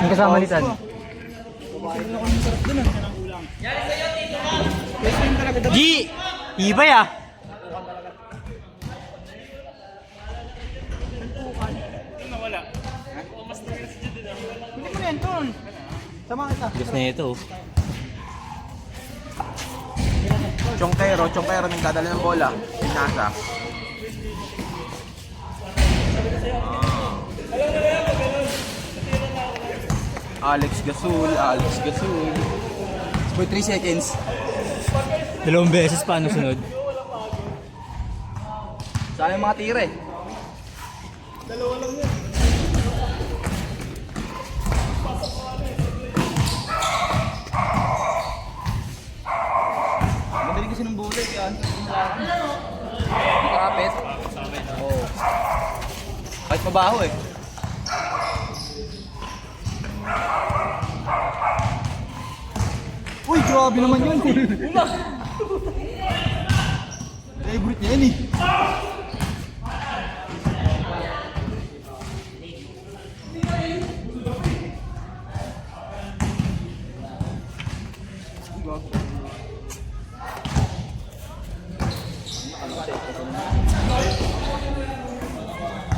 Yung kasama ni Tan. G! Ibay ah! Hindi mo yan, Ton. Sama kita. Gusto na ito. Chongkero yung dadali ng bola. Nasa. Alex Gasul. For 3 seconds. 2 beses pa ano sunod. Sayang mga tira eh. Madali kasi ng bullet yan. Kapit. Oo. Kahit mabaho eh. Uy, grabe naman yun. Favorite niya yan eh.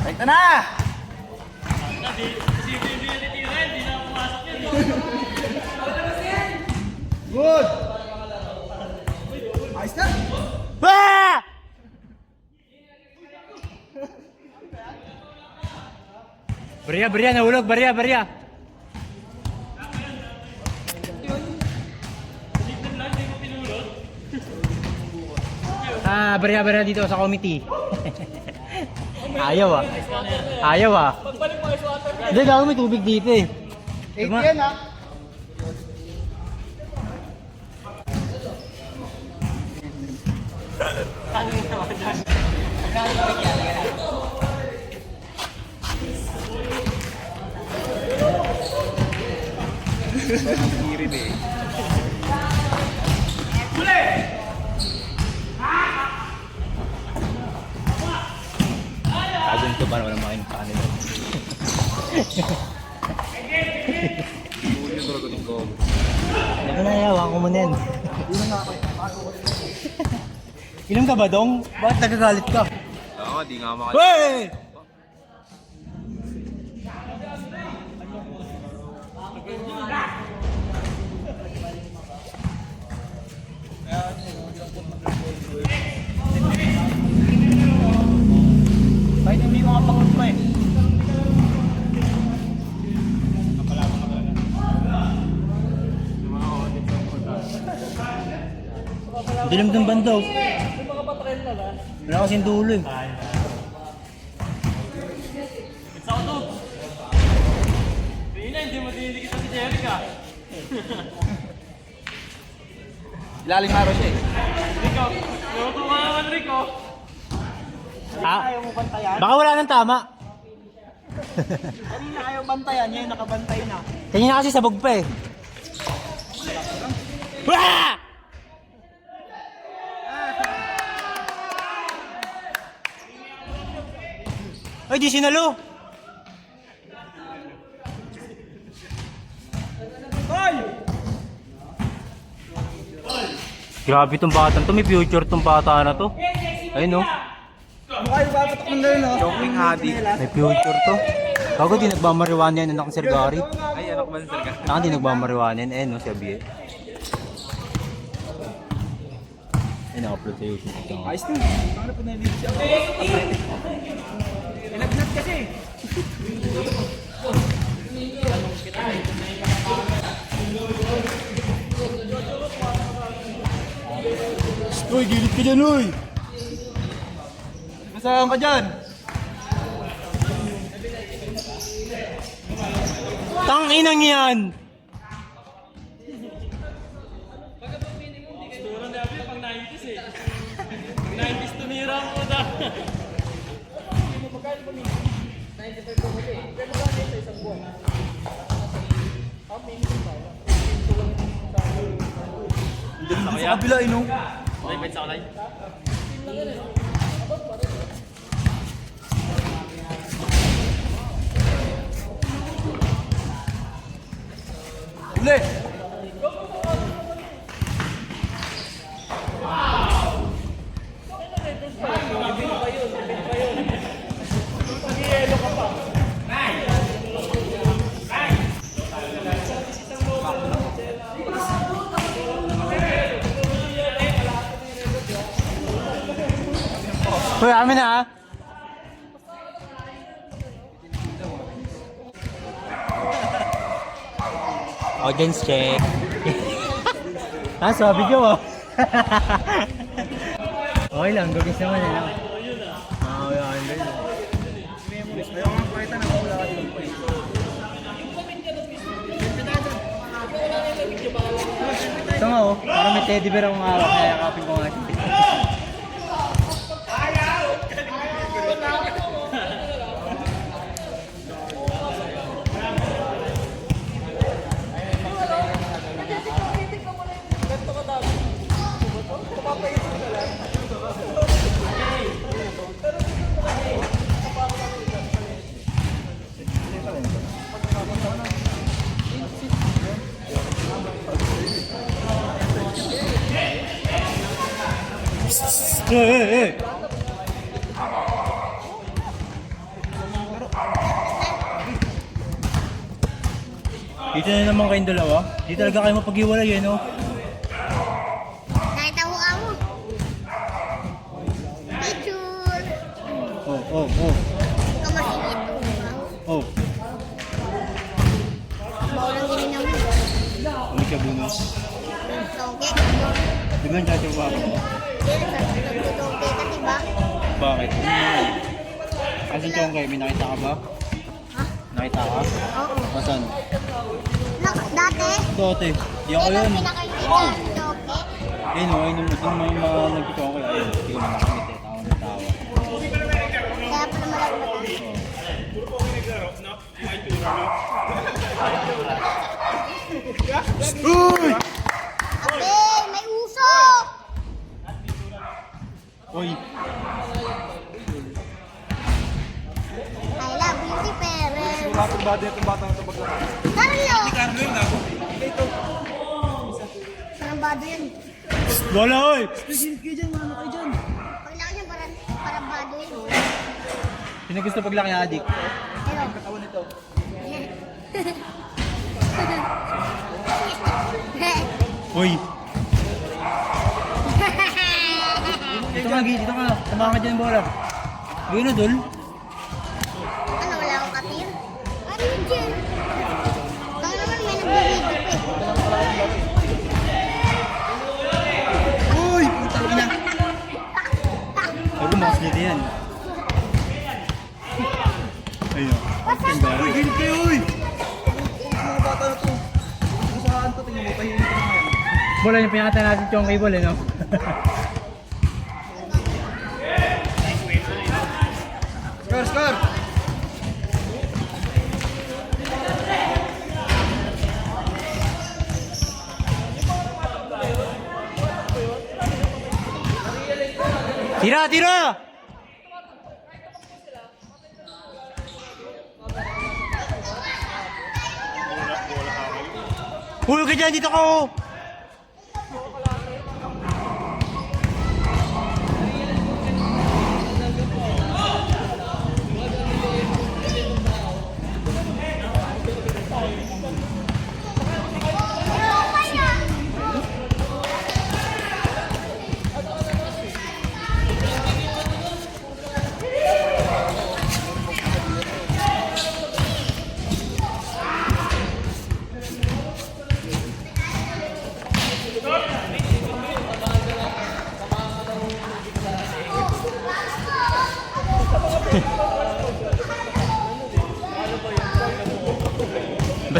Right na! Good! Ayos na! Ah! Barya, nahulog, barya. Barya dito sa committee. Ayaw ah. Hindi, daw may tubig dito eh. 8 yan ha. Hirin eh. Agong to para walang makain pa nila. Huli yung dragon ng gob. Ano na yawa ko mo nen. Inom ka ba dong? Bakit nagagalit ka? Oo, di nga makal... Hey! Kahit hindi makapakot pa eh. Dilim ng bandaw. Wala kasing dulo eh. Hindi mo dinikita si Jerica. Ilalim nga siya eh. Rico, luto ka naman, Rico. Ayaw mo bantayan? Baka wala nang tama. Kanina ayaw bantayan, ngayon nakabantay na. Kanina kasi sabog pa eh. Wah! Ay, di sinalo. Grabe tong bata to, may future tong bata na to. Ayun no, Mukha yung babatok ng gano'n no? Joking hadi. may future to. Bago di nagmamariwan yan, anak ng Sir Gary. Ay, anak ba sir ka? Saka di nagmamariwan yan, no, si Abie. Ay, na-upload sa YouTube. Ayos na. Ano po na-video siya? Inagnat kasi. Uy, gilid ka dyan, uy! Saan ka dyan? Tanginang yan! Siguro na abi pang 90s eh. Pag 90s tumira mo na. Sa kabila eh no? May pets ako tayo. Doble! Hoy, amin na ha. Audience check. Sabi ko mo. Okay lang, gagawin naman yun. Okay, okay. Ito nga oh, parang may teddy bear akong hawak, kaya yakapin ko nga. Eh. Dito na naman kayong dalawa. Di talaga kayo mapag-iwalay eh, no? Kahit ang mukha mo. Picture. Oh. Ikaw masingit mo. Oh, Bawal ang gininaw mo. ulit ka bunos. Tongke. Di ba yung dati ko ako? Yan, nagtutongke ka, diba? Bakit? Kasi yung kayo, may nakita ka ba? Ha? Nakita ka? Oo. Masan? Dati? Dati. Di ako yun. Pinakikita ang tongke. Ayun o, ayun yung mga nagkito ako. Ayun, hindi ko na nakamit eh. Tawa na tawa. Kaya pala malagbatan. Uy! Abe, may uso! Uy! I love beauty parents. Batang body itong batang ito maglaro. Carlo! Carlo yun ako. Parang bado yan. Wala oy! Paglaki niya parang bado yan. Sino gusto paglaki adik? Pero, Katawan nito. Uy! Dito ka, dito ka. Tama ka dyan yung bola. Gawin na, Dol. Ano, wala akong kapir? Ano yun dyan? Baka naman may nagbibigit eh. Uy! Putang ina! Ako, mas nito yan. Ayun. Uy, hilig kayo, uy! Mga bata na to. Kung saan to, tingnan mo, tahimik ka naman. Bola yung pinakata natin yung cable eh, no? Score! Tira! Hulog ka dyan, dito ka oh!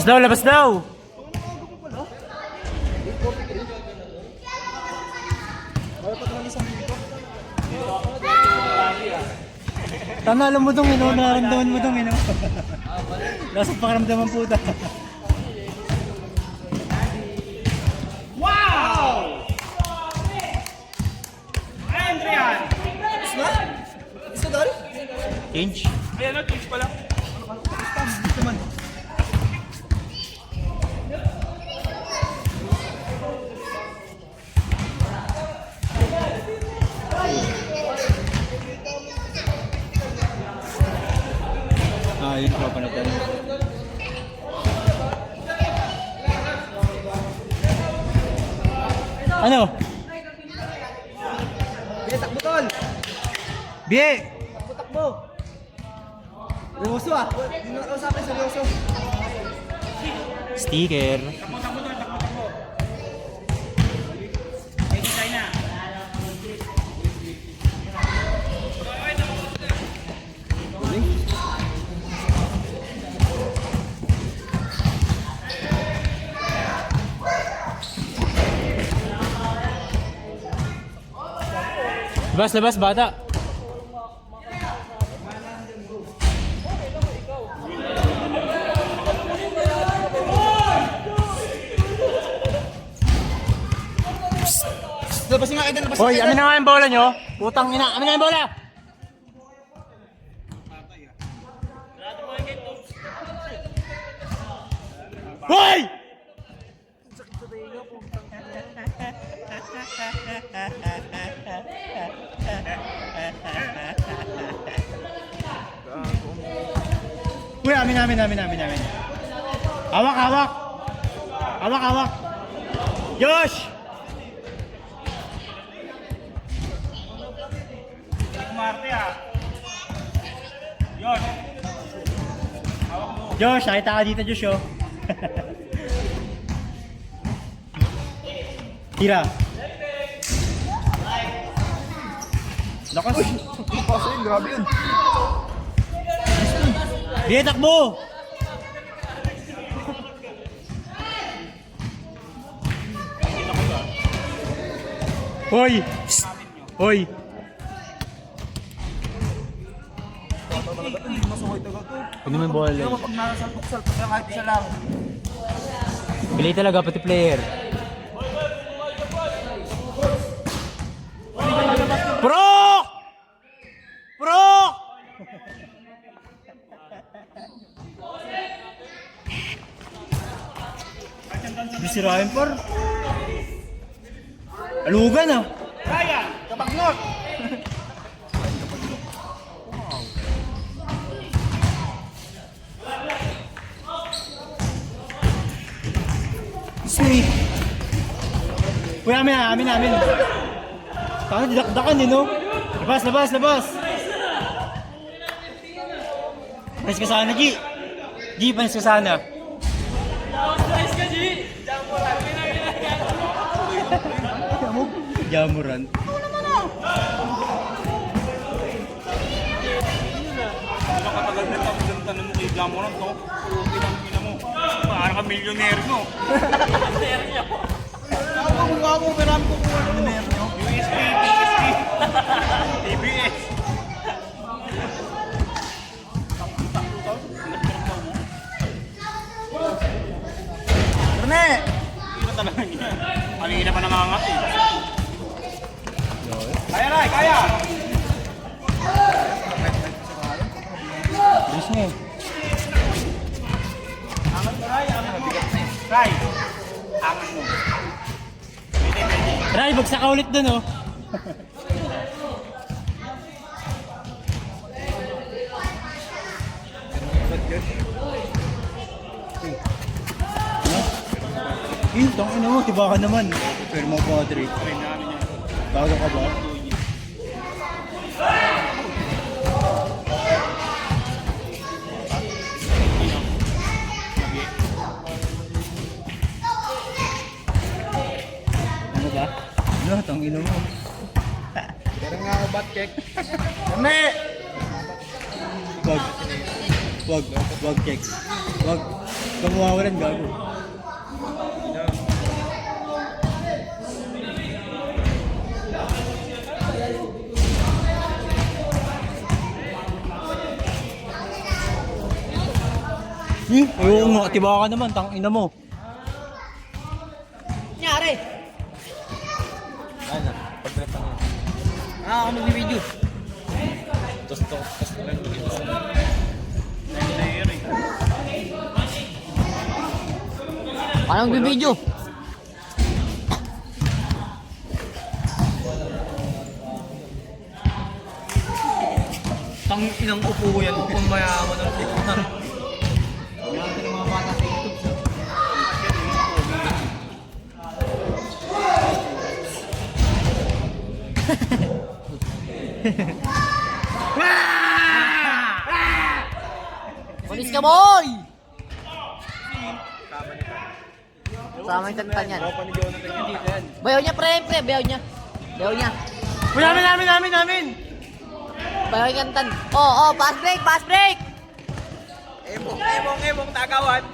Labas daw! Tanalo mo dong, nararamdaman mo dong, nasa pakaramdaman po ta. Change? Ayan, change pala. Ano? Bie, takbo tol! Bie! Takbo! Seryoso ah! Hindi mo nakausapin, seryoso. Sticker. Labas, bata. Labas nga kayo, labas Hoy, amin na nga yung bola nyo. Putang ina, amin na yung bola. Hoy! Uy, amin. Hawak. Hawak. Josh! Marte ah. Yun. Josh, nakita ka dito, Josh, oh. Tira. Lakas. Paso yun, grabe yun. Di, takbo! Hoy! Psst! Hoy! Masukay tagal to. Ano mo yung bola? Pero pag nakasalpok-salpok yan, kahit isa lang. Play talaga, pati player. Pro! Bisirahin par. Alugan ah. Ryan, kabagnot. Sweet. Uy, amin. Tangan, didakdakan yun, no? Labas. Panis ka sana, G. Panis ka sana. Nice ka, G! Jamuran. Nakatagal na kami ng tanong mo kay Gamoran to. Pinang mo. Parang ka milyonero no. Ako mo, pero ko kuha ng milyonero nyo. USP. TBS. Rene! Hindi na talaga niya. Kanina pa nangangat eh. Kaya Ray, kaya! Bilis niya eh. Angat mo Ray, angat mo. Ray, angat mo. Ray, bagsak ka ulit dun, oh. Tangina mo, tiba ka naman. Pero mo padre. Bago ka ba? Ano ba? Ano, tangina mo. Pero nga ako bat cake. Rene! Wag, check. Wag. Kamuwawalan, gago. Oo nga, tiba ka naman, tangina mo. Nangyari! Ano? Pag-rep na yun. Ako mag-video. Tapos na lang dito sa... Anong bibidyo? Tang inang upo ko yan, upong mayaman ng tikman. Mayaman ng mga bata sa YouTube. Manis ka, boy! Sama yung tantan yan. Bayaw niya, pre. Bayaw niya. Uy, namin! Bayaw yung tantan. Oh, pass break! Emong, tagawan.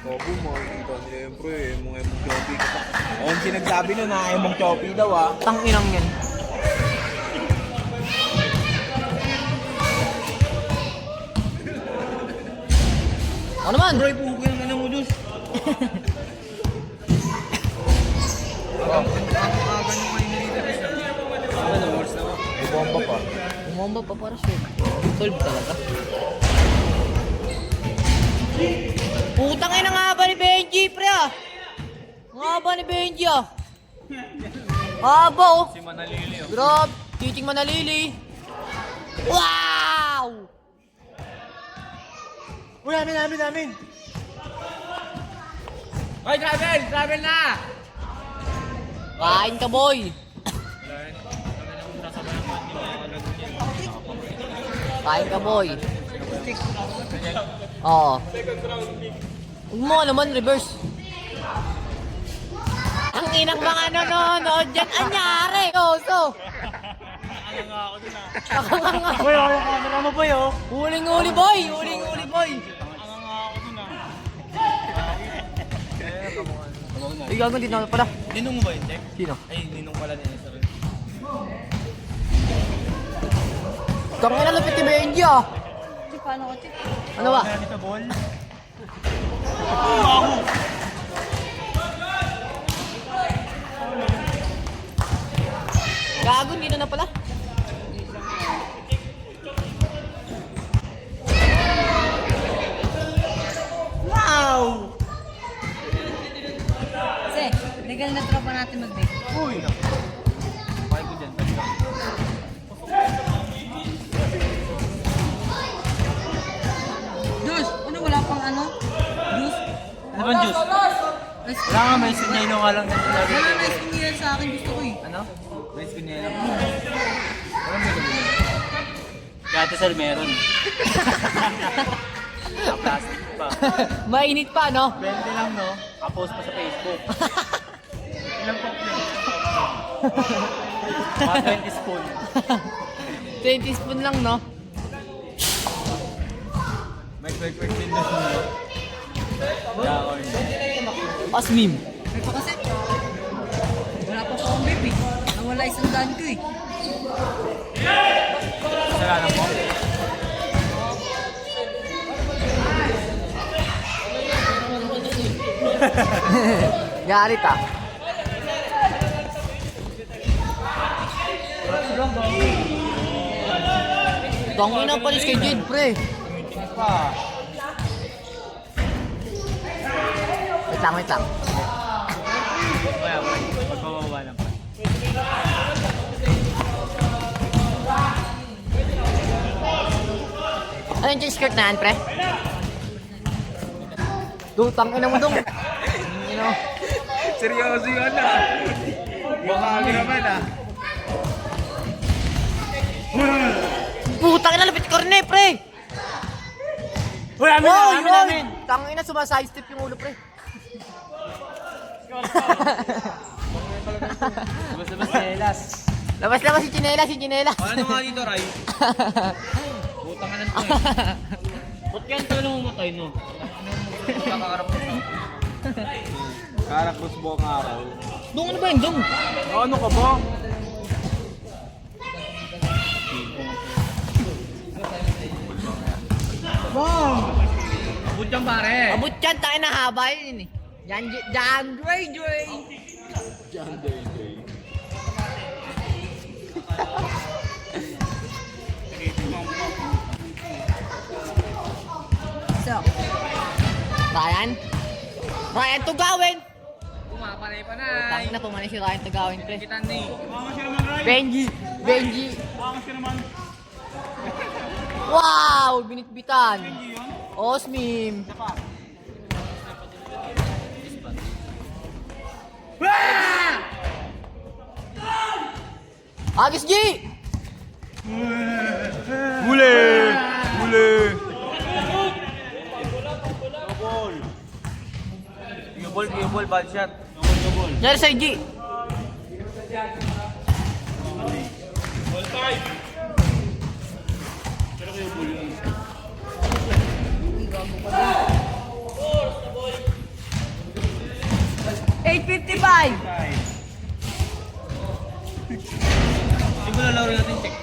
Kobo mo, dito siyempre, emong choppy ka pa. Ang sinagsabi nun na emong choppy daw ah. Tanginang yan. Ano naman? Bro, ipuho ko yung ano mo, Dus. May bomba pa. Umamba pa para sure. Solve talaga. Putang ina nga ba ni Benji, pre ah? Nga ba ni Benji ah? Haba oh. Si Manalili oh. Grab, titing Manalili. Wow! Uy, namin! Ay, travel na! Kain ka, boy. Kain ka, boy. Oo. Huwag mo naman, reverse. Ang inang mga nanonood dyan, anyari. So. Uy, yung camera mo, boy, oh. Huling-huli, boy. Boy. Ay, gagawin dito na pala. Ninong mo ba yun, Jack? Sino? Ay, ninong pala ni Esther. Kami na lupit ni Benji ah. Ano ba? Dito, ball. Gago, dito na pala. Wow! Kasi, legal na tropa natin mag-bake. Uy! Pakay ko dyan, talaga. Diyos, ano wala pang ano? Diyos? Ano bang juice? Wala nga, may sinino nga lang na sinabi. Wala na ice sa akin, gusto ko eh. Ano? Rice ko niya lang. Kaya Sal meron. Plastic pa. Mainit pa, no? 20 lang, no? Kapost pa sa Facebook. Ilang cup yun? Mga 20 spoon. 20 spoon lang, no? May quick din na siya. Yaon. Pasmim. Ito kasi, wala pa akong baby. Nawala isang daan ko eh. Kasalanan mo? Garit ah. Tangin na palis kay Jade, pre. Wait lang. Kaya, magpapababa lang pa. Ano yung skirt na yan, pre? Dutang ina mo dong. You know. Seryoso yun ah. Baka naman ah. Putang ina, lapit korne, pre. Uy, amin! Tangin na, sumaside step yung ulo, pre. Labas selas. Labas si Chinela. Ano nga dito, Ray? Butang ka na ito eh. Ba't yan ito namumutay, no? Nakakarap ko sa. Karakros buong araw. Dong, ano ba yun, dong? Ano ka ba? Abot yan, pare. Abot yan, tayo na haba yun eh. Jan Dre. So, Ryan Tugawin. Pumapanay-panay. Tangin na, pumanay si Ryan Tugawin, pre. Kita ni. Benji. Angas ka naman. Wow, binitbitan. Osmim. Agis G! Huli! Huli! Yung ball, bad shot. Nyari sa'yo G! Hindi ko lalaro natin, check.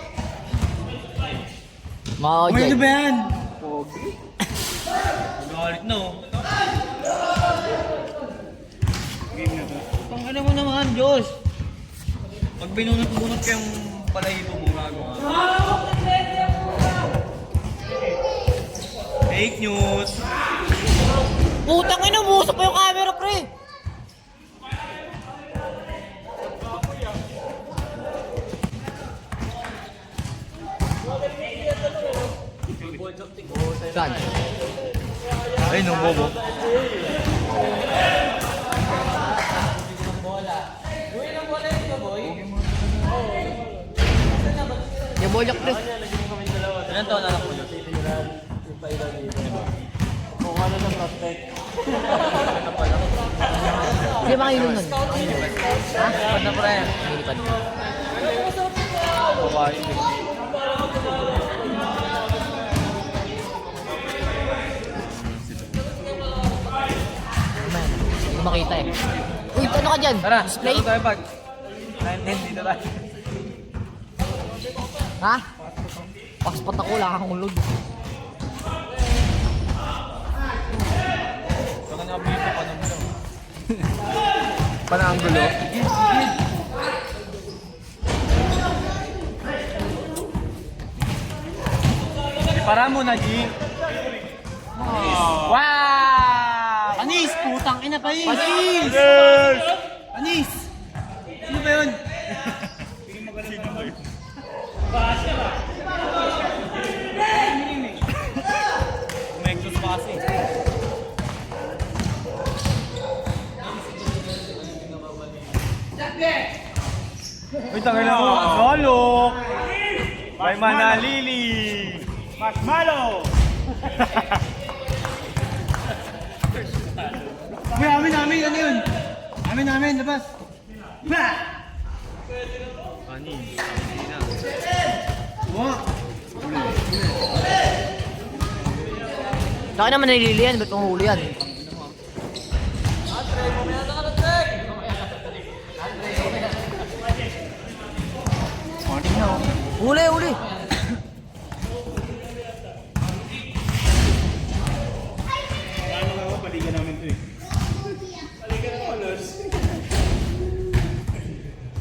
Mga Uy, ano J. ba yan? Galit na oh. Pang ano mo naman, Diyos? Pag binunot-bunot ko yung palahibo mo, gago ka. Fake news. Putang ina, musok pa yung camera, pre! Saan? Ay, nung bobo. Yung bolyak, pre. Ilan taon anak mo yun? Hindi mga ilong nun. Ha? Pad na pre. Nilipad. Babae. Hindi makita eh. Uy, ano ka dyan? Tara, Display? laro tayo pag. 9-10 dito tayo. Ha? Paspat ako, wala kang ulog. Saka nabili pa ng mo. Pananggulo. Para mo na, G. Wow! Panis! Putang ina pa yun! Panis! Yes! Panis! Sino ba yun? Umektos pa kasi. Uy, tangin na mo. Solo! May Manalili! Marshmallow! Uy, amin, ano yun? Amin, labas! Ba! Wow! Saka naman nalili yan, ba't mong huli yan? Huli! Paligan namin to eh.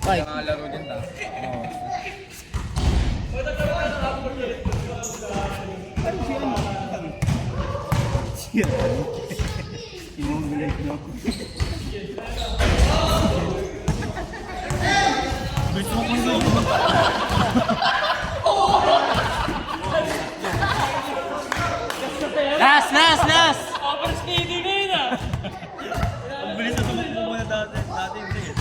Ay, Laro din ta. Nas! Over speedy na yun ah! Ang bilis na tumakbo mo na dati. Dati hindi eh.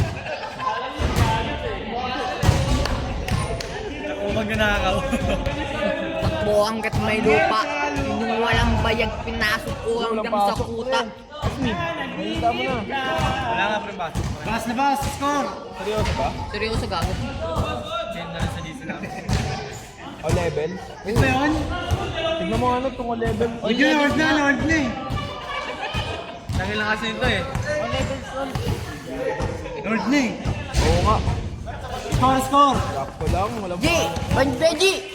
Nakuha ka nakakaw. takbo hanggat may lupa. Yung walang bayag, pinasok ko hanggang sa kuta. Wala nga pre baso. Bas na bas! Score! Seryoso ba? Seryoso gago. Send na lang sa GC namin. O level? Ano ba yun? Tignan mo ano itong level. Hindi, Lord na eh! Tangin lang kasi ito eh. Lord na eh! Oo nga. Score! Sakto lang. Walang G!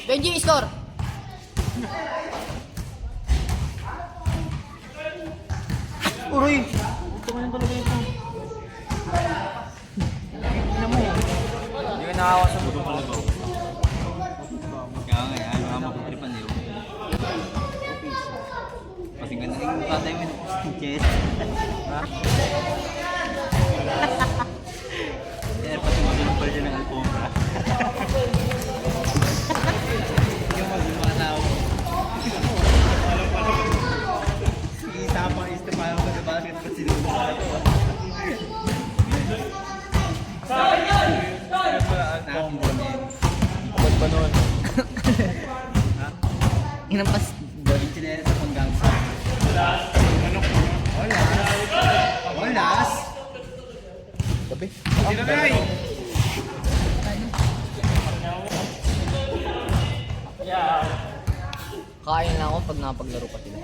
Benji, score! Uroy! Hindi ka nakawas sa buto pala ba? Kaya nga yan, mga maputripan nila. Pati ganda yung tatay mo yung chest. Ha? Kaya pati magulong pala dyan ng alpombra. Yung mga tao. Isa pa, isa pa ako sa basket pa sinunod. Inampas. Galing sila sa panggansa. Walas. Gabi. Kain na ako pag napaglaro pa sila.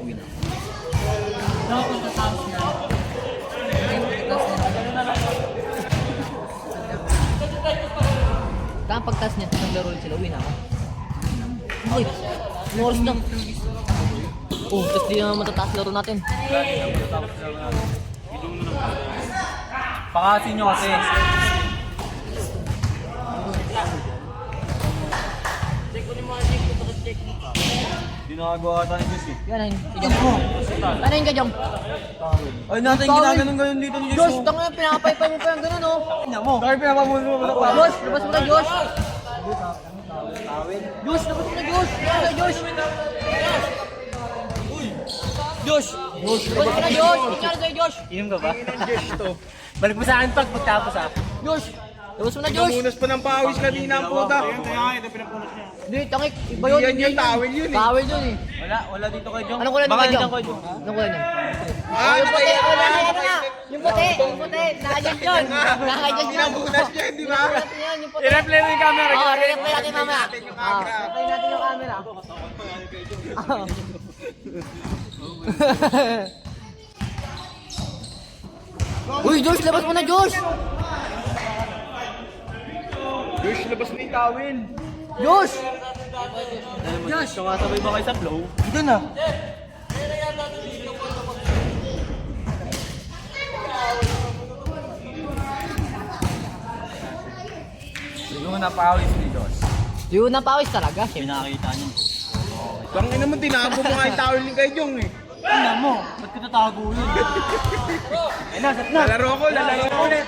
Uwi na ako. Dapat pagkatapos na. Pagtas niya, naglaro ulit sila. Uwi na ako. Uy! Ang oras na. Oh, tapos di na matataas laro natin. Pakasin nyo kasi. Hindi nakagawa tayo Diyos eh. Yan, ayun. Kajong. Ano yun, Kajong? Ay natin ginaganon dito ni Josh, tanga yung pinapaypay mo pa yung gano'n, oh. Ina mo. Kaya pinapamulo mo na pa. Josh, labas mo na, Josh. Josh, labas mo na, Josh. Labas mo na, Josh. Josh, labas mo na, Josh. Tingnan sa'yo, Josh. Inom ka ba? Balik mo sa akin pagtapos ah. Josh, labas mo na, Josh. Namunas pa ng pawis kanina ang puta. Hindi, tangik. Iba yun. Yan yung towel yun eh. Towel yun eh. Wala dito kay Jong. Anong kulay ng Baka Kajong? dito kay Jong. Anong kulay niya? Ah, Yung puti, ano na, ano na. Yung puti, yung puti. Nakadyan yun. Nakadyan yun. Namunas yan, di ba? Natin yun, yung puti. I-replay mo yung camera. Oo, re-replay natin mamaya. Replay natin yung camera. Uy, Josh, labas mo na, Josh! Josh, labas mo yung towel. Josh! Josh, sumasabay ba kayo sa flow? Dito na. Siguro na pawis ni Josh. Yung napawis talaga. Pinakita niyo. Tangin naman, tinago mo nga yung towel ni Kay Jong eh. Ina mo, ba't ko tatago yun? Ay na, set na. Lalaro ko ulit.